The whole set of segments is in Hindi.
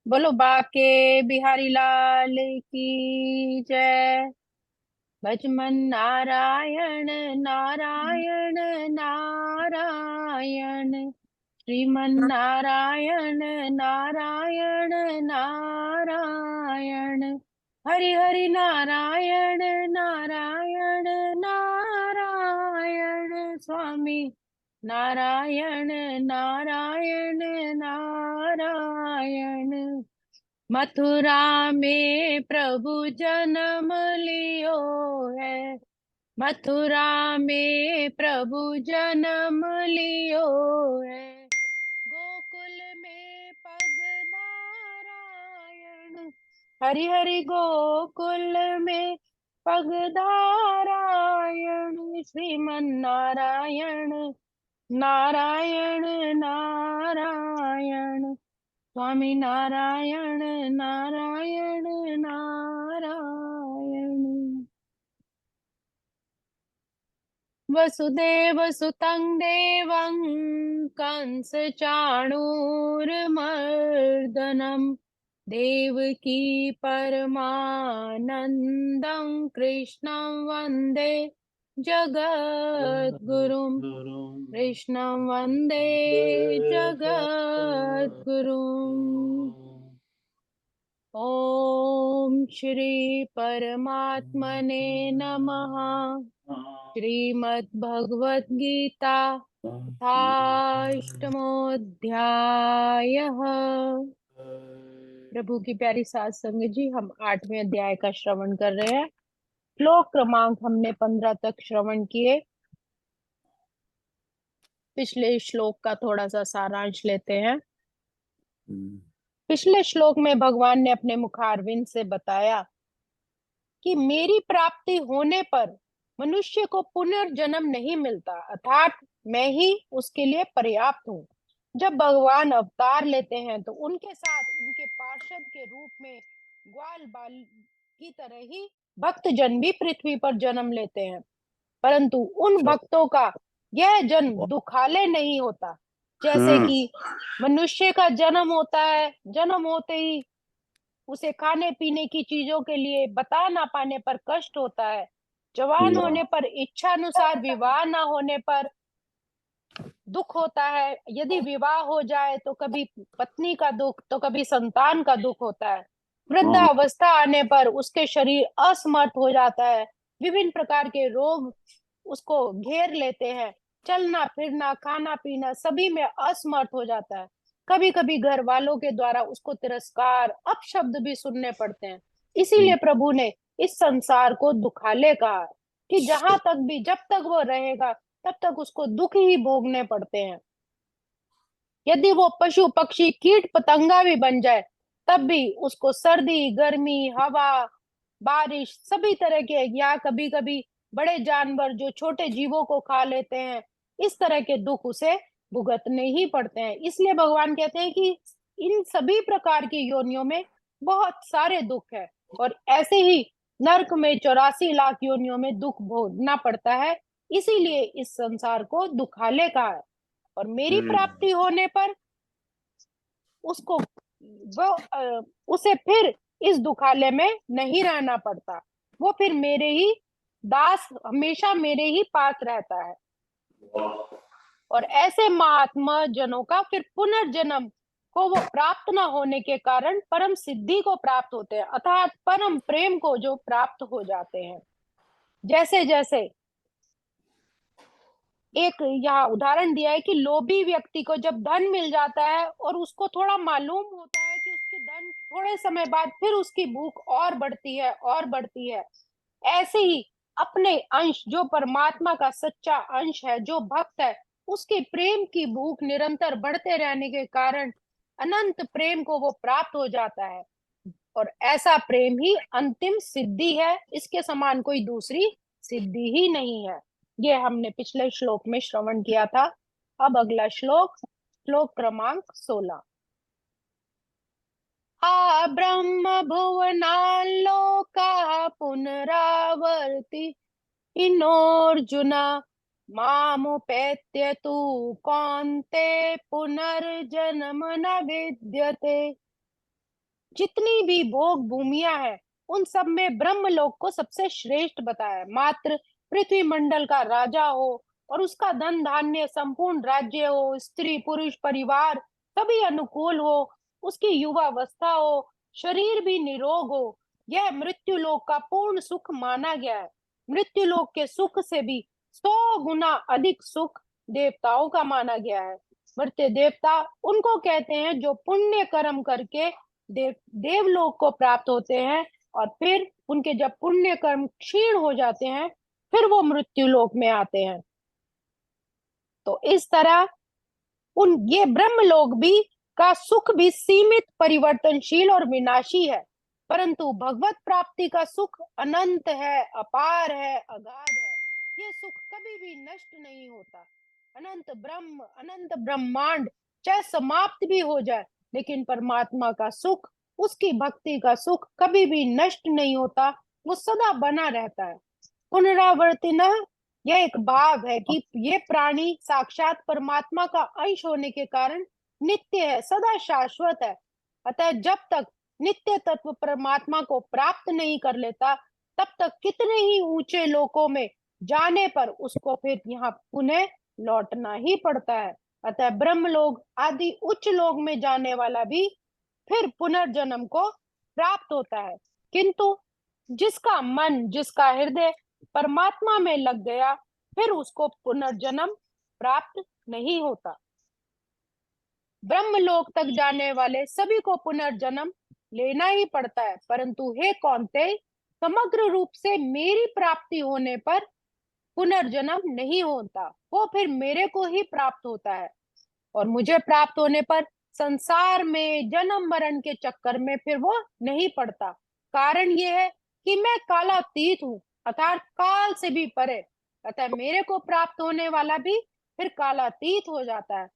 बोलो बाके बिहारी लाल की जय। भजमन नारायण नारायण नारायण, श्रीमन नारायण नारायण नारायण, हरि हरि नारायण नारायण नारायण, स्वामी नारायण नारायण नारायण। मथुरा में प्रभु जन्म लियो है, मथुरा में प्रभु जन्म लियो है, गोकुल में पग नारायण, हरि हरि गोकुल में पग नारायण, श्रीमन नारायण नारायण नारायण, स्वामी नारायण नारायण नारायण। वसुदेव सुतं देवं कंस चाणूरमर्दनं, देवकी परमानन्दं कृष्णं वन्दे जगद्गुरुं, कृष्णं वन्दे जगद्गुरुम्। ओम श्री परमात्मने नमः। श्रीमद् भगवत गीता अष्टमोऽध्यायः। प्रभु की प्यारी सात संगत जी, हम 8वें अध्याय का श्रवण कर रहे हैं। श्लोक क्रमांक हमने 15 तक श्रवण किए। पिछले श्लोक का थोड़ा सा सारांश लेते हैं। पिछले श्लोक में भगवान ने अपने मुखारविंद से बताया कि मेरी प्राप्ति होने पर मनुष्य को पुनर्जन्म नहीं मिलता, अर्थात मैं ही उसके लिए पर्याप्त हूँ। जब भगवान अवतार लेते हैं तो उनके साथ उनके पार्षद के रूप में ग्वाल बाल की तरह ही भक्त जन भी पृथ्वी पर जन्म लेते हैं, परंतु उन भक्तों का यह जन्म दुखालय नहीं होता। जैसे कि मनुष्य का जन्म होता है, जन्म होते ही उसे खाने पीने की चीजों के लिए बता ना पाने पर कष्ट होता है, जवान होने पर इच्छा अनुसार विवाह ना होने पर दुख होता है, यदि विवाह हो जाए तो कभी पत्नी का दुख तो कभी संतान का दुख होता है, वृद्धावस्था आने पर उसके शरीर असमर्थ हो जाता है, विभिन्न प्रकार के रोग उसको घेर लेते हैं, चलना फिरना खाना पीना सभी में असमर्थ हो जाता है। कभी कभी घर वालों के द्वारा उसको तिरस्कार अपशब्द भी सुनने पड़ते हैं। इसीलिए प्रभु ने इस संसार को दुखालय कहा कि जहां तक भी जब तक वो रहेगा तब तक उसको दुख ही भोगने पड़ते हैं। यदि वो पशु पक्षी कीट पतंगा भी बन जाए तब भी उसको सर्दी गर्मी हवा बारिश सभी तरह के, या कभी कभी बड़े जानवर जो छोटे जीवों को खा लेते हैं, इस तरह के दुख उसे भुगतने ही पड़ते हैं। इसलिए भगवान कहते हैं कि इन सभी प्रकार की योनियों में बहुत सारे दुख है, और ऐसे ही नरक में 84 लाख योनियों में दुख भोगना पड़ता है। इसीलिए इस संसार को दुखालय कहा है। और मेरी प्राप्ति होने पर उसको वो उसे फिर इस दुखालय में नहीं रहना पड़ता, वो फिर मेरे ही दास हमेशा मेरे ही पास रहता है। और ऐसे महात्मा जनों का फिर पुनर्जन्म को वो प्राप्त न होने के कारण परम सिद्धि को प्राप्त होते हैं, अर्थात परम प्रेम को जो प्राप्त हो जाते हैं। जैसे जैसे एक यहाँ उदाहरण दिया है कि लोभी व्यक्ति को जब धन मिल जाता है और उसको थोड़ा मालूम होता है कि उसके धन थोड़े समय बाद फिर उसकी भूख और बढ़ती है और बढ़ती है, ऐसे ही अपने अंश जो परमात्मा का सच्चा अंश है, जो भक्त है, उसके प्रेम की भूख निरंतर बढ़ते रहने के कारण अनंत प्रेम को वो प्राप्त हो जाता है। और ऐसा प्रेम ही अंतिम सिद्धि है, इसके समान कोई दूसरी सिद्धि ही नहीं है। ये हमने पिछले श्लोक में श्रवण किया था। अब अगला श्लोक, श्लोक क्रमांक 16। आ ब्रह्म भुवनालोका पुनरावर्ति इनोर्जुन मामुपेत्य तु कौन्ते पुनर्जन्म न विद्यते। जितनी भी भोग भूमियां हैं उन सब में ब्रह्मलोक को सबसे श्रेष्ठ बताया। मात्र पृथ्वी मंडल का राजा हो और उसका धन धान्य संपूर्ण राज्य हो, स्त्री पुरुष परिवार सभी अनुकूल हो, उसकी युवावस्था हो, शरीर भी निरोग हो, यह मृत्यु लोक का पूर्ण सुख माना गया है। मृत्यु लोक के सुख से भी 100 गुना अधिक सुख देवताओं का माना गया है। मर्त्य देवता उनको कहते हैं जो पुण्य कर्म करके देवलोक को प्राप्त होते हैं, और फिर उनके जब पुण्य कर्म क्षीण हो जाते हैं फिर वो मृत्यु लोक में आते हैं। तो इस तरह ये ब्रह्म लोक भी का सुख भी सीमित, परिवर्तनशील और विनाशी है, परंतु भगवत प्राप्ति का सुख अनंत है, अपार है, अगाध है। ये सुख कभी भी नष्ट नहीं होता। अनंत ब्रह्म, अनंत ब्रह्मांड चाहे समाप्त भी हो जाए, लेकिन परमात्मा का सुख, उसकी भक्ति का सुख कभी भी नष्ट नहीं होता, वो सदा बना रहता है। पुनरावर्तिनः, यह एक भाव है कि ये प्राणी साक्षात परमात्मा का अंश होने के कारण नित्य है, सदा शाश्वत है। अतः जब तक नित्य तत्व परमात्मा को प्राप्त नहीं कर लेता, तब तक कितने ही ऊंचे लोकों में जाने पर उसको फिर यहाँ पुनः लौटना ही पड़ता है। अतः ब्रह्मलोक आदि उच्च लोक में जाने वाला भी फिर पुनर्जन्म को प्राप्त होता है, किंतु जिसका मन, जिसका हृदय परमात्मा में लग गया, फिर उसको पुनर्जन्म प्राप्त नहीं होता। ब्रह्मलोक तक जाने वाले सभी को पुनर्जन्म लेना ही पड़ता है, परंतु हे कौन्तेय, समग्र रूप से मेरी प्राप्ति होने पर पुनर्जन्म नहीं होता, वो फिर मेरे को ही प्राप्त होता है। और मुझे प्राप्त होने पर संसार में जन्म मरण के चक्कर में फिर वो नहीं पड़ता। कारण ये है कि मैं कालातीत हूँ, अर्थात काल से भी परे। अतः मेरे को प्राप्त होने वाला भी फिर कालातीत हो जाता है।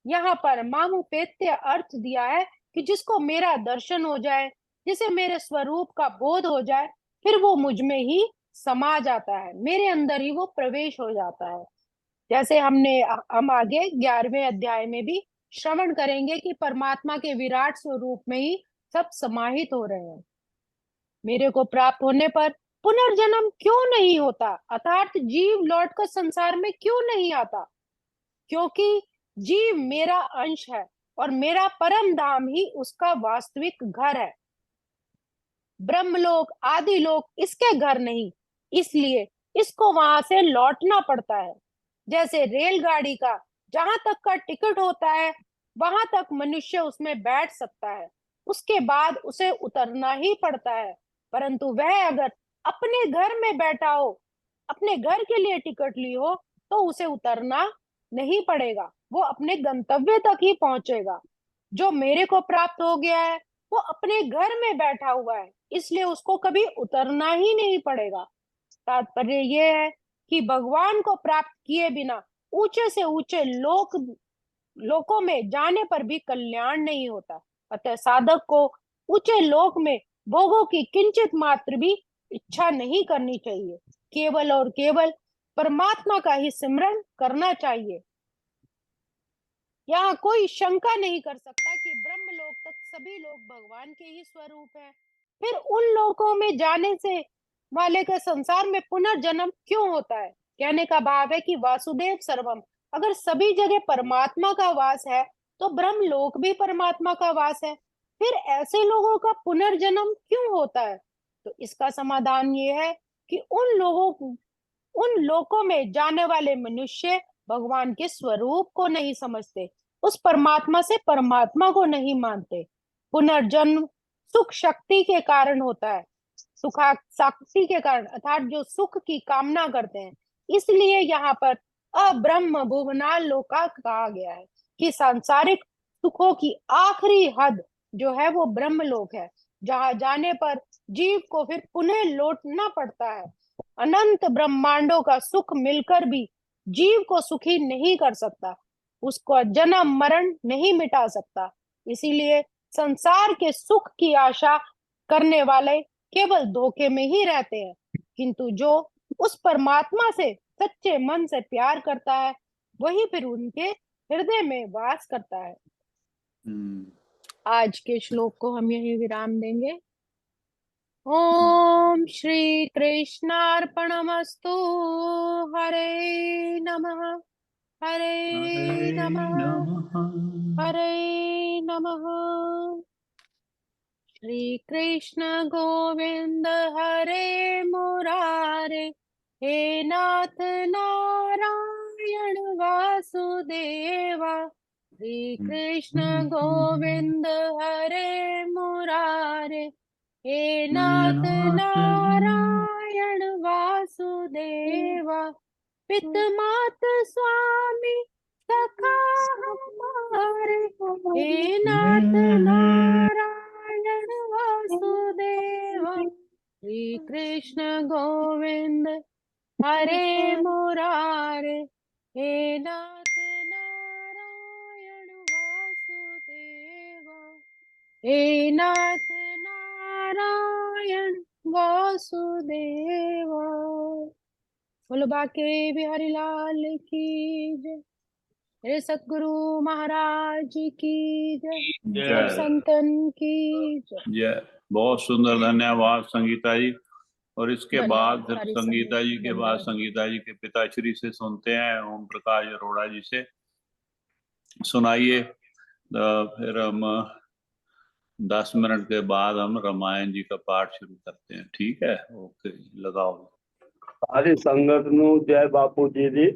यहाँ पर मामुपेत्य अर्थ दिया है कि जिसको मेरा दर्शन हो जाए, जिसे मेरे स्वरूप का बोध हो जाए, फिर वो मुझ में ही समा जाता है, मेरे अंदर ही वो प्रवेश हो जाता है। जैसे हम आगे 11वें अध्याय में भी श्रवण करेंगे कि परमात्मा के विराट स्वरूप में ही सब समाहित हो रहे हैं। मेरे को प्राप्त होने पर पुनर्जन्म क्यों नहीं होता, अर्थात जीव लौट कर संसार में क्यों नहीं आता? क्योंकि जीव मेरा अंश है और मेरा परम धाम ही उसका वास्तविक घर है। ब्रह्मलोक आदि लोक इसके घर नहीं, इसलिए इसको वहां से लौटना पड़ता है। जैसे रेलगाड़ी का जहां तक का टिकट होता है वहां तक मनुष्य उसमें बैठ सकता है, उसके बाद उसे उतरना ही पड़ता है। परंतु वह अगर अपने घर में बैठा हो, अपने घर के लिए टिकट ली हो, तो उसे उतरना नहीं पड़ेगा, वो अपने गंतव्य तक ही पहुंचेगा। जो मेरे को प्राप्त हो गया है वो अपने घर में बैठा हुआ है, इसलिए उसको कभी उतरना ही नहीं पड़ेगा। तात्पर्य ये है कि भगवान को प्राप्त किए बिना ऊंचे से ऊंचे लोकों में जाने पर भी कल्याण नहीं होता। अतः साधक को ऊंचे लोक में भोगों की किंचित मात्र भी इच्छा नहीं करनी चाहिए, केवल और केवल परमात्मा का ही सिमरन करना चाहिए। यहाँ कोई शंका नहीं कर सकता कि ब्रह्मलोक तक सभी लोग भगवान के ही स्वरूप हैं। फिर उन लोकों में जाने से वाले के संसार में पुनर्जन्म क्यों होता है? कहने का भाव है कि वासुदेव सर्वम, अगर सभी जगह परमात्मा का वास है तो ब्रह्मलोक भी परमात्मा का वास है, फिर ऐसे लोगों का पुनर्जन्म क्यों होता है? तो इसका समाधान ये है कि उन लोकों में जाने वाले मनुष्य भगवान के स्वरूप को नहीं समझते, उस परमात्मा से परमात्मा को नहीं मानते। पुनर्जन्म सुख शक्ति के कारण होता है, सुखा शक्ति के कारण, अर्थात जो सुख की कामना करते हैं। इसलिए यहाँ पर अब्रह्म भुवना लोका कहा गया है कि सांसारिक सुखों की आखिरी हद जो है वो ब्रह्मलोक है, जहां जाने पर जीव को फिर पुनः लौटना पड़ता है। अनंत ब्रह्मांडों का सुख मिलकर भी जीव को सुखी नहीं कर सकता, उसको जन्म मरण नहीं मिटा सकता। इसीलिए संसार के सुख की आशा करने वाले केवल धोखे में ही रहते हैं, किंतु जो उस परमात्मा से सच्चे मन से प्यार करता है वही फिर उनके हृदय में वास करता है। आज के श्लोक को हम यही विराम देंगे। ओम श्री कृष्णार्पणमस्तु। हरे नमः। हरे हरे नमः। नमः। हरे नमः। श्री कृष्ण गोविंद हरे मुरारे, हे नाथ नारायण वासुदेवा। श्री कृष्ण गोविंद हरे मुरारे, हे नाथ नारायण वासुदेवा। पित मात स्वामी सखा हमारे, हे नाथ नारायण वासुदेवा। श्री कृष्ण गोविंद हरे मुरारे, हे नाथ नारायण वासुदेवा। हे नाथ नारायण वासुदेवा। बोलो बाके बिहारी लाल की जय। हे सतगुरु महाराज की जय। सब जय संतन की जय। जय। बहुत सुंदर, धन्यवाद संगीता जी। और इसके बाद धन्यवाद फिर सारी संगीता जी संगत, के बाद धन्यवाद। संगीता जी के पिताश्री से सुनते हैं, ओम प्रकाश अरोड़ा जी से। सुनाइए। फिर हम 10 मिनट के बाद हम रामायण जी का पाठ शुरू करते हैं। ठीक है, ओके, लगाओ। सारी संगत नु जय बापू जी दी।